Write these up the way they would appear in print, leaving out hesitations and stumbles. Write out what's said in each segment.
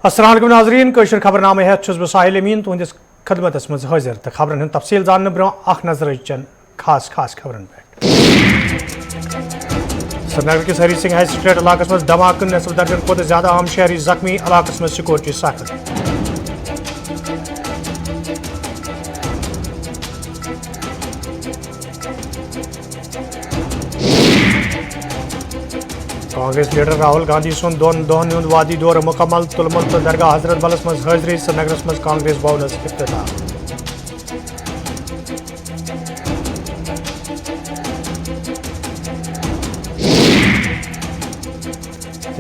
अस्सलाम वालेकुम नाज़रीन कशर खबरनामे है बह साहिल अमीन तुहदिस खदमतस मज हाजिर तो खबरन तफसील जानने ब्रोह नजर चन खास खास खबरन पे। श्रीनगर किस हरी सिंह हाई स्ट्रीट इलाकस मज धमाके नस्फ दर्जन खुद ज्यादा आम शहरी जख्मी इलाकस मज सिक्योरिटी सख्त। कांग्रेस लीडर राहुल गांधी सुन दोन दोहन वादी दौर मुकम्मल तुलमुल तो दरगाह हजरत बलस मज हाजरी श्रीनगरस मज कांग्रेस भवनस इफ्तिताह।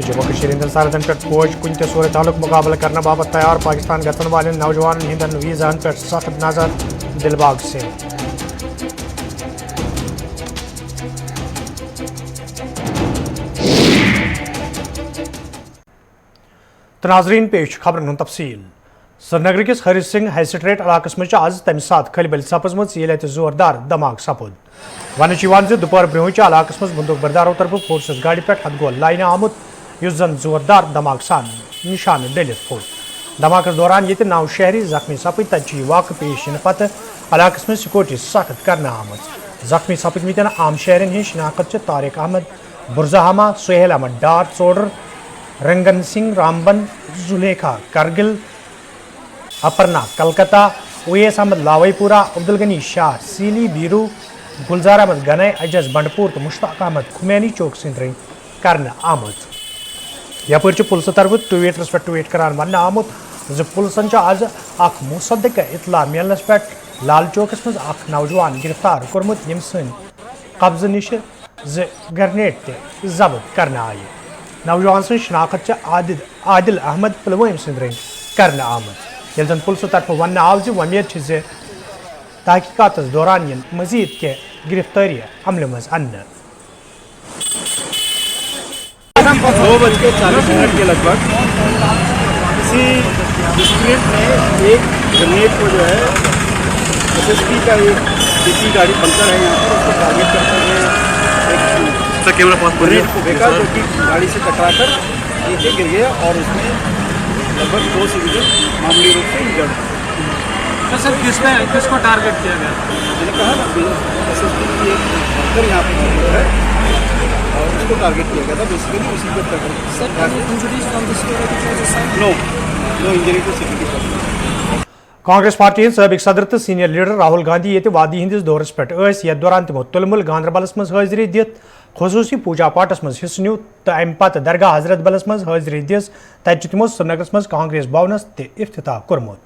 जम्मू कश्मीर हिंदन सरहदन पे फौज कुन ते सूरत हालुक मुकाबला करने बाबत तैयार पाकिस्तान गसन वाले नौजवान हिंदन वीज़ान पे सख्त नजर दिलबाग से। तो नाज़रीन पेश खबरन तफसील। श्रीनगर किस हरी सिंह हाई स्ट्रीट इलाकस मज आज तम सात खलबल सपजम जोरदार धमाक सपुद। वन दोपहर ब्रोह इलाकस मज बंदूक बरदारों तरफ फोर्सस गाड़ी पे हदगोल लाइन आमुत युस जन जोरदार धमाक सान निशान डलित फुट। धमाकस दौरान ये 9 शहरी जख्मी सपद तक वाक़ पेश इन पत इलाकस मज सिक्योरिटी सख्त करने आमत। जख्मी सपदमितन आम शहरन हज शिनाख्त तारिक अहमद बुरजहामा सुहेल अहमद डार चोडर रंगन सिंह रामबन जुलेखा करगिल अपर्णा कलकत्ता उवैस अहमद लावईपुरा अब्दुल गनी शाह सीली बीरू गुलजार अहमद गनई अजज बंडपुर तो मुश्ताक अहमद खुमैनी चौक सिंदर करने आमत। यपर पुलिस तरफ ट्वीटरस पे ट्वीट करान वन आमुत जो पुलिसन आज अख मुसद्दक इतला मिलनस पे लाल चौकस मज अख नौजवान गिरफ्तार कोर्मुत यम सन कब्ज निश ग्रेनेड ते जब्त करने आये। नौजवान सं शनाख्त आदिल अहमद पुलवाम सिंदर करने आमत। ये जन पुलिस तरफ वन आव वमेद तहकीकात दौरान इन मजीद के गिरफ्तारी अमल मज अन्न। 2:40 के लगभग किसी डिस्ट्रिक्ट में एक ग्रेनेड को जो है एसएसपी का एक डीपी गाड़ी पंक्चर है यहाँ पर उसको टारगेट करते हुए एक कैमरा पास ग्रेनेड को फेंका जो कि गाड़ी से टकराकर नीचे गिर गया और उसमें लगभग 2 सिविलियन मामूली रूप से इंजर्ड है। तो सर किसको टारगेट किया गया? मैंने कहा ना एसएसपी की एक वर्कर यहाँ पर मौजूद है और उसको टारगेट किया गया था बेसिकली उसी को no injury to security. Congress party सबक सदर तो सीनियर लीडर राहुल गांधी ये वादी हंदिस दौरस पे ये दौरान तमो तुलमुल गांधरबलस मज हाजरी दित खसूसी पूजा पाठस मज हिस्स न्यू तो अम पत दरगाह हजरत बलस मज हाजरी दिस तत तमो श्रीनगरस मज कांग्रेस भवनस ते इफ्तिताह कोर्मुत।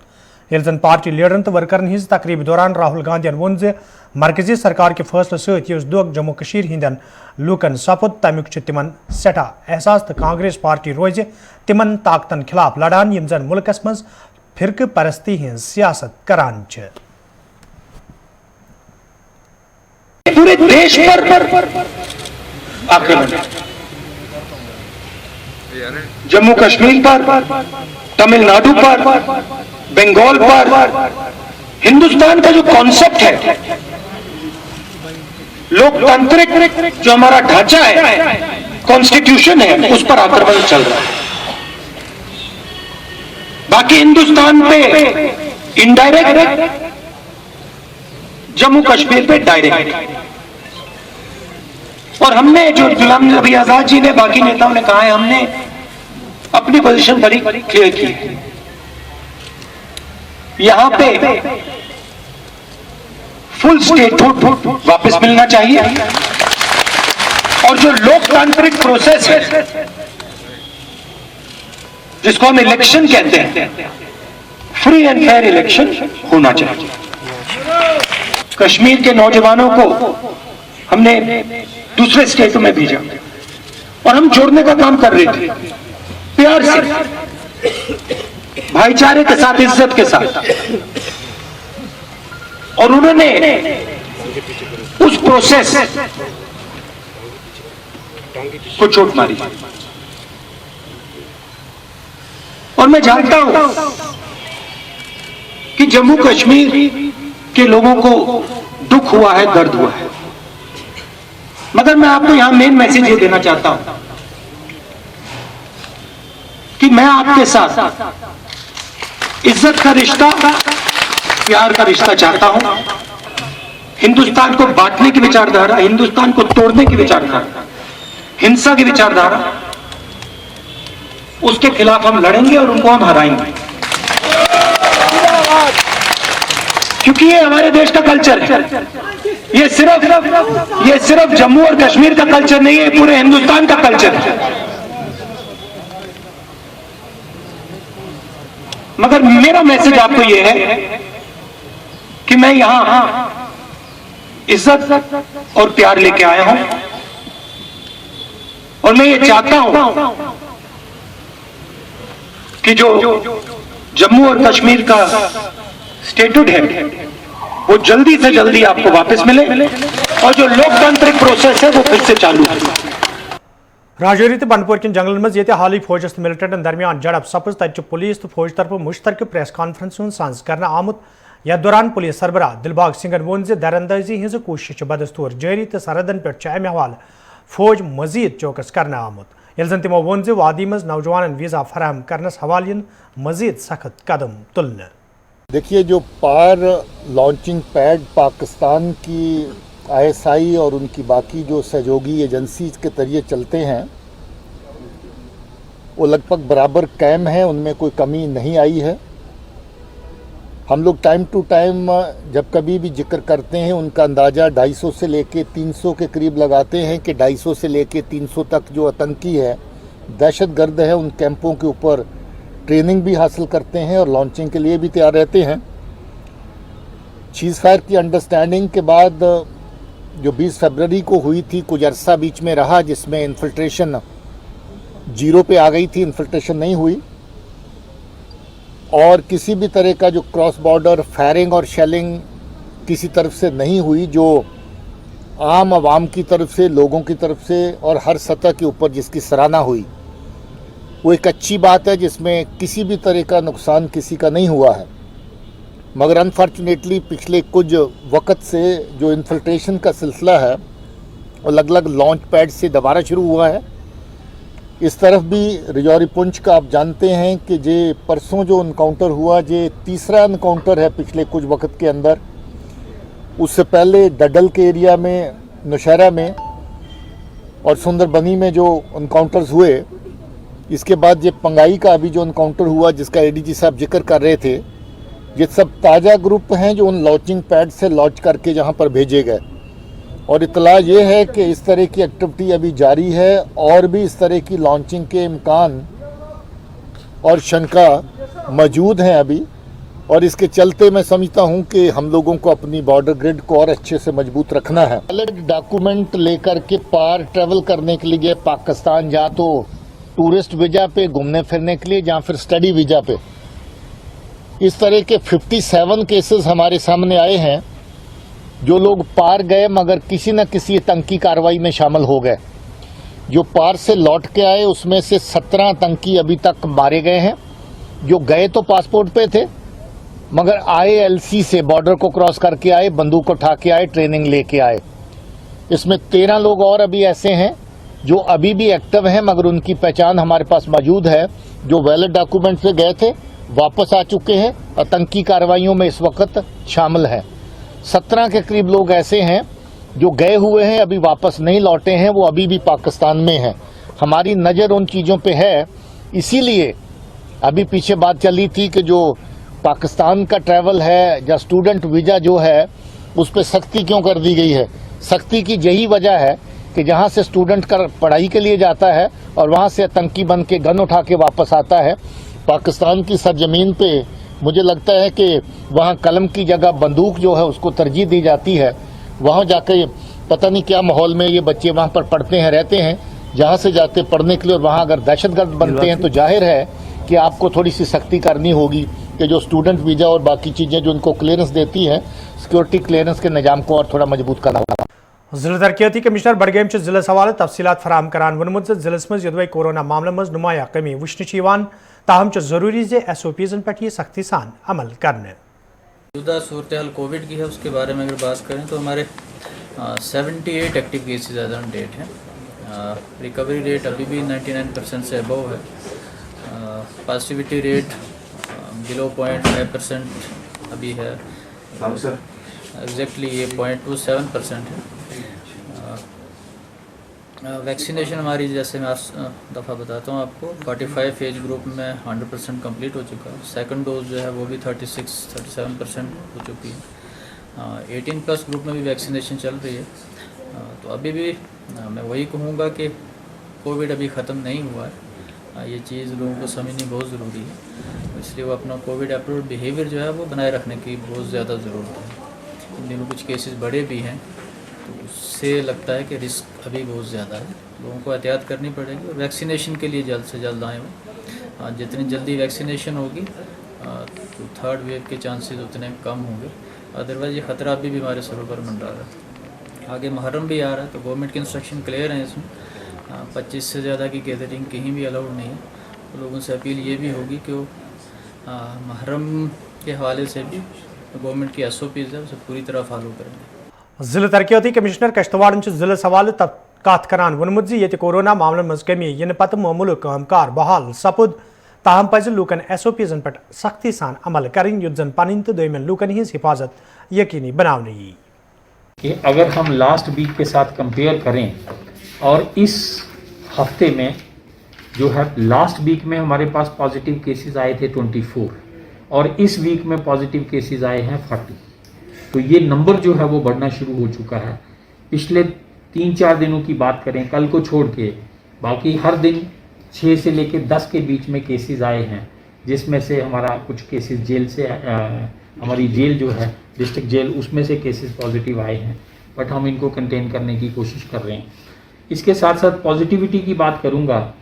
ये जन पार्टी लीडरन तो वर्करन हिज तकरीब दौरान राहुल गांधी वोन जे मरकजी सरकार के फैसले सत दुख जम्मू कश्मीर हिंदन लूकन सपुद तमुक तिमन सठा एहसास तो कांग्रेस पार्टी रोज तिमन ताकतन खिलाफ लड़ान यम जन मुल्कस मज फिरक परस्ती हज सियासत करान। पूरे देश पर आक्रमण, जम्मू कश्मीर पर, तमिलनाडु पर, बंगाल पर, हिंदुस्तान का जो कॉन्सेप्ट है लोकतांत्रिक जो हमारा ढांचा है कॉन्स्टिट्यूशन है उस पर आक्रमण चल रहा है। बाकी हिंदुस्तान पे इनडायरेक्ट, जम्मू कश्मीर पे डायरेक्ट। और हमने जो गुलाम नबी आजाद जी ने बाकी नेताओं ने कहा है हमने अपनी पोजीशन बड़ी क्लियर की है। यहां पे फुल स्टेटहुड वापस मिलना चाहिए और जो लोकतांत्रिक प्रोसेस है जिसको हम इलेक्शन कहते हैं फ्री एंड फेयर इलेक्शन होना चाहिए। कश्मीर के नौजवानों को हमने दूसरे स्टेटों में भेजा और हम जोड़ने का काम कर रहे थे प्यार से, भाईचारे के साथ, इज्जत के साथ। और उन्होंने उस प्रोसेस को चोट मारी। और मैं जानता हूं कि जम्मू कश्मीर के लोगों को दुख हुआ है, दर्द हुआ है, मगर मैं आपको यहां मेन मैसेज ये देना चाहता हूं कि मैं आपके साथ इज्जत का रिश्ता, प्यार का रिश्ता चाहता हूं। हिंदुस्तान को बांटने की विचारधारा, हिंदुस्तान को तोड़ने की विचारधारा, हिंसा की विचारधारा, उसके खिलाफ हम लड़ेंगे और उनको हम हराएंगे, क्योंकि ये हमारे देश का कल्चर है। ये सिर्फ जम्मू और कश्मीर का कल्चर नहीं है, पूरे हिंदुस्तान का कल्चर है। मगर मेरा मैसेज आपको ये है कि मैं यहां इज्जत और प्यार लेके आया हूं, और मैं ये चाहता हूं कि जो जम्मू और कश्मीर का स्टेट्यूट है वो जल्दी से जल्दी आपको वापस मिले, और जो लोकतांत्रिक प्रोसेस है वो फिर से चालू है। राजौरी तो बनपोर किन जंगलन मज ये हाल फौजस तो मिलिटेंटन दरमियान झड़प सपज तक पुलिस तो फौज तरफ मुश्तरक प्रेस कॉन्फ्रेंस सांस करना आमुत। यथ दौरान पुलिस सरबराह दिलबाग सिंगन वोन दरअंदाजी हज कोशिश बदस्तूर जारी तो सरहदन पे अमे हवाले फौज मजीद चौकस करना आमुत, यह जन तमो वोन वादी मज नौजवान वीज़ा फराहम करनस हवाले मजीद सख्त कदम तुलने। देखिए, जो पार लॉन्चिंग पैड पाकिस्तान की ISI और उनकी बाकी जो सहयोगी एजेंसी के जरिए चलते हैं वो लगभग बराबर कायम है, उनमें कोई कमी नहीं आई है। हम लोग टाइम टू टाइम जब कभी भी जिक्र करते हैं उनका अंदाज़ा 250 से लेके 300 के करीब लगाते हैं कि 250 से लेके 300 तक जो आतंकी है, दहशतगर्द है, उन कैंपों के ऊपर ट्रेनिंग भी हासिल करते हैं और लॉन्चिंग के लिए भी तैयार रहते हैं। चीज़ फायर की अंडरस्टैंडिंग के बाद जो 20 फरवरी को हुई थी, कुछ अरसा बीच में रहा जिसमें इन्फिल्ट्रेशन 0 पे आ गई थी, इन्फिल्ट्रेशन नहीं हुई, और किसी भी तरह का जो क्रॉस बॉर्डर फायरिंग और शेलिंग किसी तरफ से नहीं हुई, जो आम आवाम की तरफ से, लोगों की तरफ से और हर सतह के ऊपर जिसकी सराहना हुई, वो एक अच्छी बात है जिसमें किसी भी तरह का नुकसान किसी का नहीं हुआ है। मगर अनफॉर्चुनेटली पिछले कुछ वक्त से जो इन्फिल्ट्रेशन का सिलसिला है वो अलग अलग लॉन्च पैड से दोबारा शुरू हुआ है। इस तरफ भी राजौरी पुंछ का आप जानते हैं कि जे परसों जो इनकाउंटर हुआ, जे तीसरा इनकाउंटर है पिछले कुछ वक्त के अंदर। उससे पहले डडल के एरिया में, नौशहरा में और सुंदरबनी में जो इनकाउंटर्स हुए, इसके बाद ये पंगाई का अभी जो इनकाउंटर हुआ जिसका ADG साहब जिक्र कर रहे थे, ये सब ताज़ा ग्रुप हैं जो उन लॉन्चिंग पैड से लॉन्च करके जहां पर भेजे गए। और इतला ये है कि इस तरह की एक्टिविटी अभी जारी है और भी इस तरह की लॉन्चिंग के इम्कान और शंका मौजूद हैं अभी, और इसके चलते मैं समझता हूं कि हम लोगों को अपनी बॉर्डर ग्रिड को और अच्छे से मजबूत रखना है। वैलिड डॉक्यूमेंट लेकर के पार ट्रैवल करने के लिए पाकिस्तान, या तो टूरिस्ट वीज़ा पे घूमने फिरने के लिए, या फिर स्टडी वीज़ा पे, इस तरह के 57 केसेस हमारे सामने आए हैं जो लोग पार गए मगर किसी न किसी आतंकी कार्रवाई में शामिल हो गए। जो पार से लौट के आए उसमें से 17 आतंकी अभी तक मारे गए हैं। जो गए तो पासपोर्ट पे थे मगर आए LC से, बॉर्डर को क्रॉस करके आए, बंदूक उठा के आए, ट्रेनिंग लेके आए। इसमें 13 लोग और अभी ऐसे हैं जो अभी भी एक्टिव हैं मगर उनकी पहचान हमारे पास मौजूद है, जो वैलिड डॉक्यूमेंट से गए थे, वापस आ चुके हैं, आतंकी कार्रवाइयों में इस वक्त शामिल हैं। 17 के करीब लोग ऐसे हैं जो गए हुए हैं, अभी वापस नहीं लौटे हैं, वो अभी भी पाकिस्तान में हैं। हमारी नज़र उन चीज़ों पे है, इसीलिए अभी पीछे बात चली थी कि जो पाकिस्तान का ट्रैवल है या स्टूडेंट वीज़ा जो है उस पर सख्ती क्यों कर दी गई है। सख्ती की यही वजह है कि जहाँ से स्टूडेंट कर पढ़ाई के लिए जाता है और वहाँ से आतंकी बन के गन उठा के वापस आता है, पाकिस्तान की सरजमीन पे मुझे लगता है कि वहाँ कलम की जगह बंदूक जो है उसको तरजीह दी जाती है। वहाँ जाके पता नहीं क्या माहौल में ये बच्चे वहाँ पर पढ़ते हैं, रहते हैं, जहाँ से जाते पढ़ने के लिए, और वहाँ अगर दहशतगर्द बनते हैं तो जाहिर है कि आपको थोड़ी सी सख्ती करनी होगी कि जो स्टूडेंट वीज़ा और बाकी चीज़ें जो उनको क्लियरेंस देती हैं, सिक्योरिटी क्लियरेंस के निज़ाम को और थोड़ा मजबूत करना होगा। जिला तरक्याती कमिश्नर बडगम जिलस हवाले तफसीलात फराहम करान वोनमुत जिलस मज यदवे कोरोना मामलों में नुमाया कमी वुचन, ताहम जरूरी SOPs पे सख्ती सान अमल करने। मौजूदा सूरत हाल कोविड की है, उसके बारे में अगर बात करें तो हमारे 78 active cases as on date हैं। रिकवरी रेट अभी भी 99% से अबव है। पॉजिटिविटी रेट बिलो 0.5% अभी है, एग्जैक्टली ये 0.27% है। वैक्सीनेशन हमारी, जैसे मैं दफ़ा बताता हूँ आपको, 45 एज ग्रुप में 100% कंप्लीट हो चुका है। सेकंड डोज जो है वो भी 36-37% हो चुकी है। 18+ ग्रुप में भी वैक्सीनेशन चल रही है। तो अभी भी मैं वही कहूँगा कि कोविड अभी ख़त्म नहीं हुआ है। ये चीज़ लोगों को समझनी बहुत ज़रूरी है, इसलिए वो अपना कोविड अप्रूव्ड बिहेवियर जो है वो बनाए रखने की बहुत ज़्यादा ज़रूरत है। इन दिनों कुछ केसेस बड़े भी हैं, तो उससे लगता है कि रिस्क अभी बहुत ज़्यादा है, लोगों को एहतियात करनी पड़ेगी और वैक्सीनेशन के लिए जल्द से जल्द आएँ वो। जितनी जल्दी वैक्सीनेशन होगी तो थर्ड वेव के चांसेस उतने कम होंगे। अदरवाइज़ ये ख़तरा अभी भी हमारे सरों पर मंडरा रहा है। आगे मुहर्रम भी आ रहा है, तो गवर्नमेंट के इंस्ट्रक्शन क्लियर हैं इसमें। 25 से ज़्यादा की गैदरिंग कहीं भी अलाउड नहीं है। तो लोगों से अपील ये भी होगी कि वो मुहर्रम के हवाले से भी गवर्नमेंट की SOPs है उसे पूरी तरह फॉलो करेंगे। जिला तरक्याती कमिश्नर कश्तवाड़ जिले हवाले कत करान वोनमुत जी कोरोना मामलन मज कमी इन पत् मामूल कामकार बहाल सपुद, ताहम पज लूकन SOPs पे सख्ती सान अमल करें युत जन पन तो दोयमन लूकन हिंस हिफाजत यकीनी बनाने कि अगर हम लास्ट वीक के साथ कंपेयर करें और इस हफ्ते में जो है, लास्ट वीक में हमारे पास पॉजिटिव केसेस आए थे 24 और इस वीक में पॉजिटिव केसेस आए हैं 40। तो ये नंबर जो है वो बढ़ना शुरू हो चुका है। पिछले 3-4 दिनों की बात करें, कल को छोड़ के, बाकी हर दिन 6 से लेकर 10 के बीच में केसेस आए हैं, जिसमें से हमारा कुछ केसेस जेल से हमारी जेल जो है डिस्ट्रिक्ट जेल, उसमें से केसेस पॉजिटिव आए हैं, बट हम इनको कंटेन करने की कोशिश कर रहे हैं। इसके साथ साथ पॉजिटिविटी की बात करूंगा,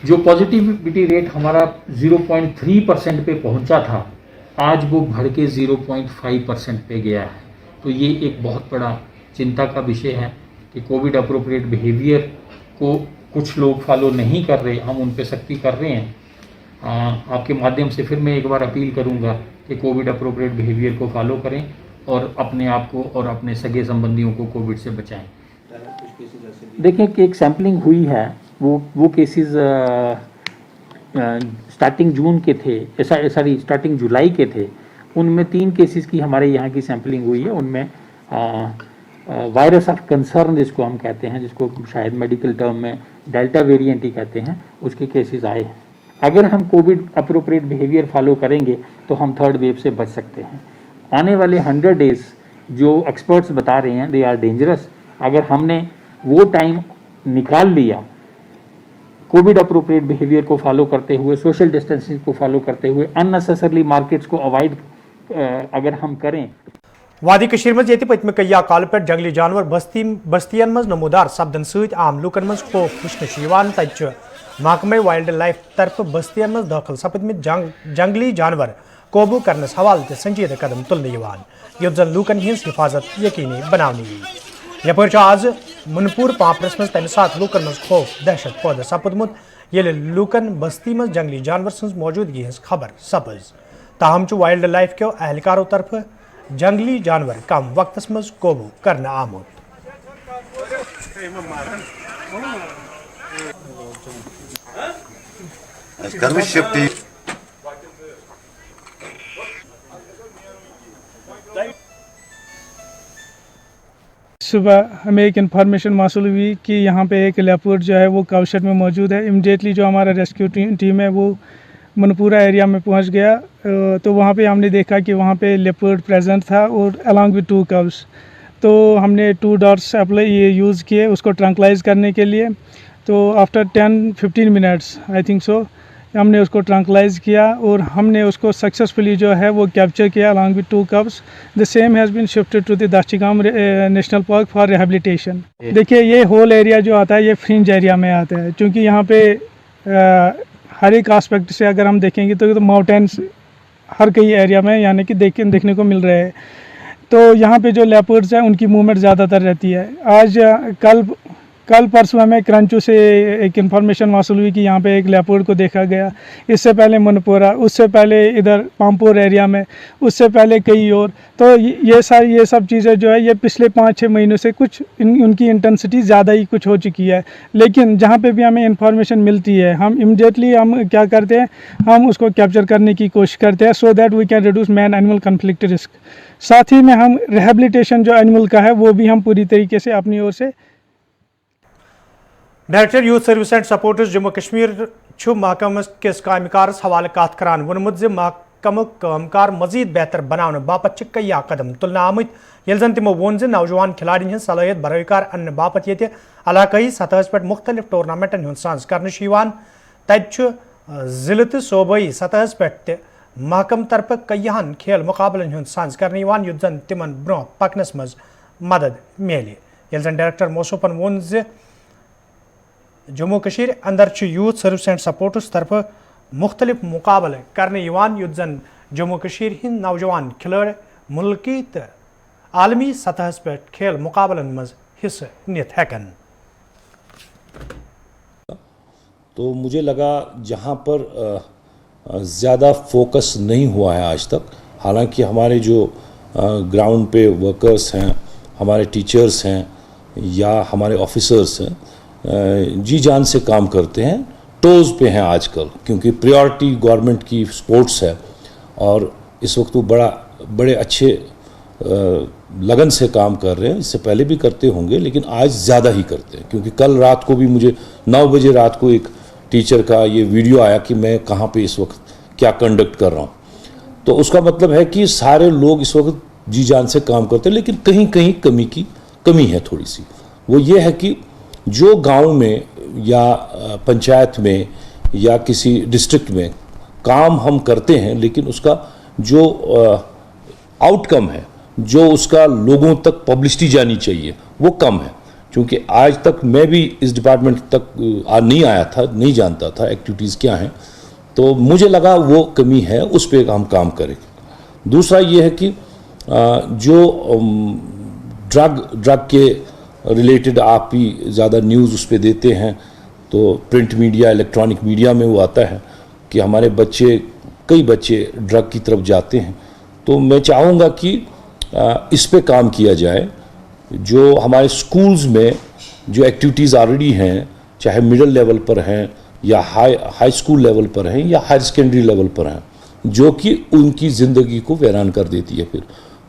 जो पॉजिटिविटी रेट हमारा 0.3% पे पहुंचा था, आज वो बढ़ के 0.5% पे गया है। तो ये एक बहुत बड़ा चिंता का विषय है कि कोविड अप्रोप्रिएट बिहेवियर को कुछ लोग फॉलो नहीं कर रहे, हम उन पे सख्ती कर रहे हैं। आपके माध्यम से फिर मैं एक बार अपील करूंगा कि कोविड अप्रोप्रिएट बिहेवियर को फॉलो करें और अपने आप को और अपने सगे संबंधियों को कोविड से बचाएं। देखें कि एक सैम्पलिंग हुई है, वो केसेस स्टार्टिंग जून के थे, स्टार्टिंग जुलाई के थे। उनमें 3 केसेस की हमारे यहाँ की सैम्पलिंग हुई है। उनमें वायरस ऑफ कंसर्न जिसको हम कहते हैं, जिसको शायद मेडिकल टर्म में डेल्टा वेरिएंट ही कहते हैं, उसके केसेस आए हैं। अगर हम कोविड अप्रोप्रिएट बिहेवियर फॉलो करेंगे तो हम थर्ड वेव से बच सकते हैं। आने वाले 100 डेज जो एक्सपर्ट्स बता रहे हैं, दे आर डेंजरस। अगर हमने वो टाइम निकाल लिया कोविड अप्रोप्रिएट बिहेवियर को फॉलो करते हुए, सोशल डिस्टेंसिंग को फॉलो करते हुए, अननेसेसरली मार्केट्स को अवॉइड अगर हम करें। वादी कशीर मज ये पत्म कया काल पे जंगली जानवर बस्तियन मज नमूदार सपदन सत आम लूकन मज खौफ वुचन तत महकमे वाइल्ड लाइफ तरफ बस्तियन मज दाखिल सपदमित जंगली जानवर काबू करनस हवाले संजीदा कदम तुलने युत जन लूकन हिंस हिफाजत यकीनी बनाने। यपर आज मुनपुर पापरस मज तम सात लूकन मज खौफ दहशत पैदा सपदमुत ये लूकन बस्ती मज जंगली जानवर सज मौजूदगी हज खबर सपज। ताहम वाइल्ड लाइफ के एहलकारों तरफ जंगली जानवर कम वक्त मज काबू करना आमुद। सुबह हमें एक इन्फॉर्मेशन मौसूल हुई कि यहाँ पे एक लेपर्ड जो है वो काउशेड में मौजूद है। इमीडिएटली जो हमारा रेस्क्यू टीम है वो मनपुरा एरिया में पहुँच गया। तो वहाँ पे हमने देखा कि वहाँ पे लेपर्ड प्रेजेंट था और अलॉन्ग विद 2 काउस। तो हमने 2 डॉट्स ये यूज़ किए उसको ट्रंकलाइज करने के लिए। तो after 10-15 minutes I think so हमने उसको ट्रंकलाइज किया और हमने उसको सक्सेसफुली जो है वो कैप्चर किया along with 2 cubs. The same has been shifted to the Dachigam national park for rehabilitation. देखिए ये होल एरिया जो आता है ये फ्रिंज एरिया में आता है, क्योंकि यहाँ पे हर एक आस्पेक्ट से अगर हम देखेंगे तो माउंटेन्स हर कई एरिया में यानी कि देखने को मिल रहे हैं। तो यहाँ पे जो लेपर्ड्स हैं उनकी मूवमेंट ज़्यादातर रहती है। आज कल कल परसों हमें क्रंचू से एक इन्फॉर्मेशन मौसूल हुई कि यहाँ पे एक लेपर्ड को देखा गया। इससे पहले मनपुरा, उससे पहले इधर पामपुर एरिया में, उससे पहले कई और। तो ये सब चीज़ें जो है ये पिछले 5-6 महीनों से कुछ उनकी इंटेंसिटी ज़्यादा ही कुछ हो चुकी है। लेकिन जहाँ पे भी हमें इन्फॉर्मेशन मिलती है हम इमीडिएटली हम क्या करते हैं, हम उसको कैप्चर करने की कोशिश करते हैं so that we can reduce man animal conflict risk. साथ ही में हम रिहेबिलिटेशन जो एनिमल का है वो भी हम पूरी तरीके से अपनी ओर से। Director youth service and sports Jammu Kashmir महकम किस कामकारस हवाले कत करान वोनमुत ज महकम कामकार मजीद बेहतर बनाने बापत कई कदम तुलना आमत येल जन तिमो वोन ज नौजवान खिलाड़ियों हज सलाहियत बरकरार अन्न बापत ये इलाकई सतह पे मुख्तलिफ टूर्नामेंटन हुंद सांस करने तब जिले तो सूबाई सतह पे महकम तरफ कईहन खेल मुकाबलन हुंद सांस करने युत जन तिमन ब्रोह पकनस मज मदद मिले। येल जन डायरेक्टर मौसूफन वोन ज जम्मू कश्मीर अंदर यूथ सर्विस एंड सपोर्ट्स तरफ मुख्तलिफ मुकाबले करने युत जन जम्मू कश्मीर हिंद नौजवान खिलाड़ी मुल्की तो आलमी सतह पे खेल मुकाबलन मज हिस्सा नित हेकन। तो मुझे लगा जहाँ पर ज़्यादा फोकस नहीं हुआ है आज तक, हालांकि हमारे जो ग्राउंड पे वर्कर्स हैं, हमारे टीचर्स हैं या हमारे ऑफिसर्स हैं, जी जान से काम करते हैं, टोज़ पे हैं आजकल, क्योंकि प्रायोरिटी गवर्नमेंट की स्पोर्ट्स है और इस वक्त वो बड़े अच्छे लगन से काम कर रहे हैं। इससे पहले भी करते होंगे लेकिन आज ज़्यादा ही करते हैं, क्योंकि कल रात को भी मुझे 9 बजे रात को एक टीचर का ये वीडियो आया कि मैं कहाँ पे इस वक्त क्या कंडक्ट कर रहा हूँ। तो उसका मतलब है कि सारे लोग इस वक्त जी जान से काम करते हैं, लेकिन कहीं कहीं कमी है थोड़ी सी। वो ये है कि जो गांव में या पंचायत में या किसी डिस्ट्रिक्ट में काम हम करते हैं, लेकिन उसका जो आउटकम है, जो उसका लोगों तक पब्लिसिटी जानी चाहिए, वो कम है। क्योंकि आज तक मैं भी इस डिपार्टमेंट तक नहीं आया था, नहीं जानता था एक्टिविटीज़ क्या हैं, तो मुझे लगा वो कमी है, उस पर हम काम करें। दूसरा ये है कि जो ड्रग के रिलेटेड आप ही ज़्यादा न्यूज़ उस पर देते हैं, तो प्रिंट मीडिया, इलेक्ट्रॉनिक मीडिया में वो आता है कि हमारे कई बच्चे ड्रग की तरफ जाते हैं। तो मैं चाहूँगा कि इस पे काम किया जाए। जो हमारे स्कूल्स में जो एक्टिविटीज़ ऑलरेडी हैं, चाहे मिडिल लेवल पर हैं या हाई स्कूल लेवल पर हैं या हायर सेकेंडरी लेवल पर हैं, जो कि उनकी ज़िंदगी को वीरान कर देती है फिर,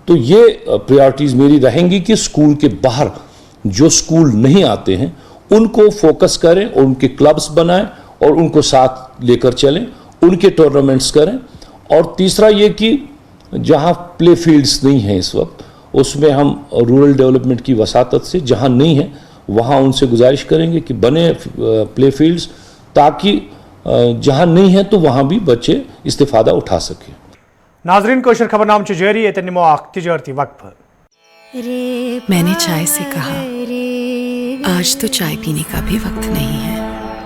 तो ये प्रायोरिटीज़ मेरी रहेंगी कि स्कूल के बाहर जो स्कूल नहीं आते हैं उनको फोकस करें और उनके क्लब्स बनाएं और उनको साथ लेकर चलें, उनके टूर्नामेंट्स करें। और तीसरा ये कि जहाँ प्ले फील्ड्स नहीं हैं इस वक्त, उसमें हम रूरल डेवलपमेंट की वसातत से जहाँ नहीं है वहाँ उनसे गुजारिश करेंगे कि बने प्ले फील्ड्स, ताकि जहाँ नहीं है तो वहाँ भी बच्चे इस्तेफादा उठा सकें। नाजरीन कोशर खबरनाम जारी ये निमो तिजारती वक्फ। मैंने चाय से कहा आज तो चाय पीने का भी वक्त नहीं है।